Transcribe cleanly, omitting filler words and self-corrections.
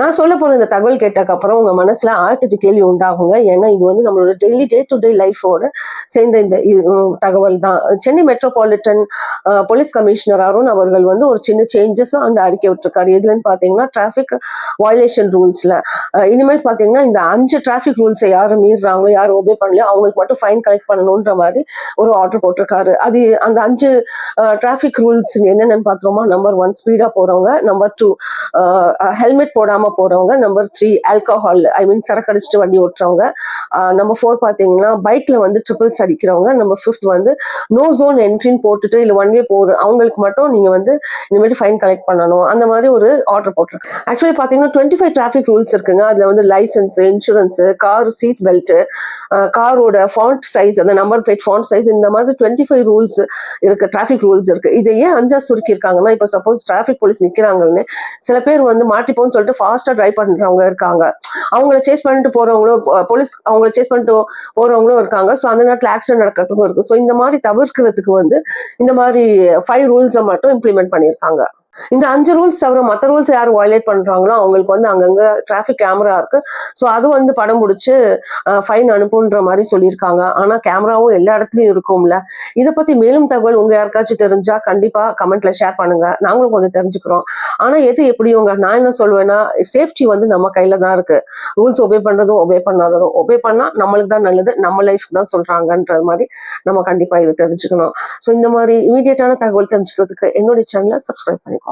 நான் சொல்ல போற இந்த தகவல் கேட்டதுக்கு அப்புறம் உங்க மனசுல 1008 கேள்வி உண்டாகுங்க. ஏன்னா இது வந்து நம்மளோட டே டு டே லைஃபோட சேர்ந்த இந்த தகவல் தான். Chennai metropolitan police commissioner Arun அவர்கள் வந்து ஒரு சின்ன சேஞ்சஸும் அந்த அறிக்கை விட்டுருக்காரு. எதுலன்னு பாத்தீங்கன்னா டிராபிக் வயலேஷன் ரூல்ஸ்ல இனிமேல் பாத்தீங்கன்னா இந்த 5 டிராபிக் ரூல்ஸை யாரும் மீறுறாங்களோ யாரும் ஒபே பண்ணலையோ அவங்களுக்கு மட்டும் ஃபைன் கலெக்ட் பண்ணணும்ன்ற மாதிரி ஒரு ஆர்டர் போட்டிருக்காரு. அது அந்த 5 டிராபிக் ரூல்ஸ் என்னென்னு பாத்தோமா, நம்பர் 1 ஸ்பீடா போறவங்க, நம்பர் 2 ஹெல்மெட் போடாம போறவங்க, நம்பர் 3 ஆல்கஹால் சரக்கு அடிச்சுட்டு வண்டி ஓட்டுறவங்க, நம்பர் 4 பாத்தீங்கன்னா பைக்ல வந்து ட்ரிபிள்ஸ் அடிக்கிறவங்க, நம்பர் 5 வந்து நோ ஜோன் என்ட்ரின்னு போட்டுட்டு இல்ல ஒன் வே போற அவங்களுக்கு மட்டும் நீங்க வந்து இனிமேட்டு ஃபைன் கலெக்ட் பண்ணணும், அந்த மாதிரி ஒரு ஆர்டர் போட்டிருக்கு. ஆக்சுவலி பாத்தீங்கன்னா 25 டிராபிக் ரூல்ஸ் இருக்குங்க. அதுல வந்து licence, insurance, car seat belt, காரோட ஃபாண்ட் சைஸ், அந்த நம்பர் பிளேட் ஃபாண்ட் சைஸ், இந்த மாதிரி 25 ரூல்ஸ் இருக்கு, டிராபிக் ரூல்ஸ் இருக்கு. இதை ஏன் 5 சுருக்கி இருக்காங்கன்னா, இப்ப சப்போஸ் டிராபிக் போலீஸ் நிக்கிறாங்கன்னு சில பேர் வந்து மாட்டிப்போன்னு சொல்லிட்டு ஃபாஸ்டா டிரைவ் பண்றவங்க இருக்காங்க. அவங்கள சேஸ் பண்ணிட்டு போறவங்களும் போலீஸ் அவங்கள சேஸ் பண்ணிட்டு போறவங்களும் இருக்காங்க. ஸோ அந்த நேரத்தில் ஆக்சிடென்ட் நடக்கிறதுக்கும் இருக்கு. ஸோ இந்த மாதிரி தவிர்க்கிறதுக்கு வந்து இந்த மாதிரி 5 ரூல்ஸை மட்டும் இம்ப்ளிமெண்ட் பண்ணியிருக்காங்க. இந்த 5 ரூல்ஸ் தவிர மற்ற ரூல்ஸ் யார் வயலேட் பண்றாங்களோ அவங்களுக்கு வந்து அங்கங்க டிராபிக் கேமரா இருக்கு. ஸோ அது வந்து படம் பிடிச்சு ஃபைன் அனுப்புன்ற மாதிரி சொல்லியிருக்காங்க. ஆனா கேமராவும் எல்லா இடத்துலயும் இருக்கும்ல. இதை பத்தி மேலும் தகவல் உங்க யாருக்காச்சும் தெரிஞ்சா கண்டிப்பா கமெண்ட்ல ஷேர் பண்ணுங்க. நாங்களும் கொஞ்சம் தெரிஞ்சுக்கிறோம். ஆனா எது எப்படியோங்க, நான் என்ன சொல்வேன்னா, சேஃப்டி வந்து நம்ம கையில தான் இருக்கு. ரூல்ஸ் ஒபே பண்றதும் ஒபே பண்ணாததும், ஒபே பண்ணா நம்மளுக்கு தான் நல்லது, நம்ம லைஃப்க்கு தான் சொல்றாங்கன்ற மாதிரி நம்ம கண்டிப்பா இது தெரிஞ்சுக்கணும். ஸோ இந்த மாதிரி இமீடியட்டான தகவல் தெரிஞ்சுக்கிறதுக்கு என்னுடைய சேனலை சப்ஸ்கிரைப் பண்ணிக்கோங்க.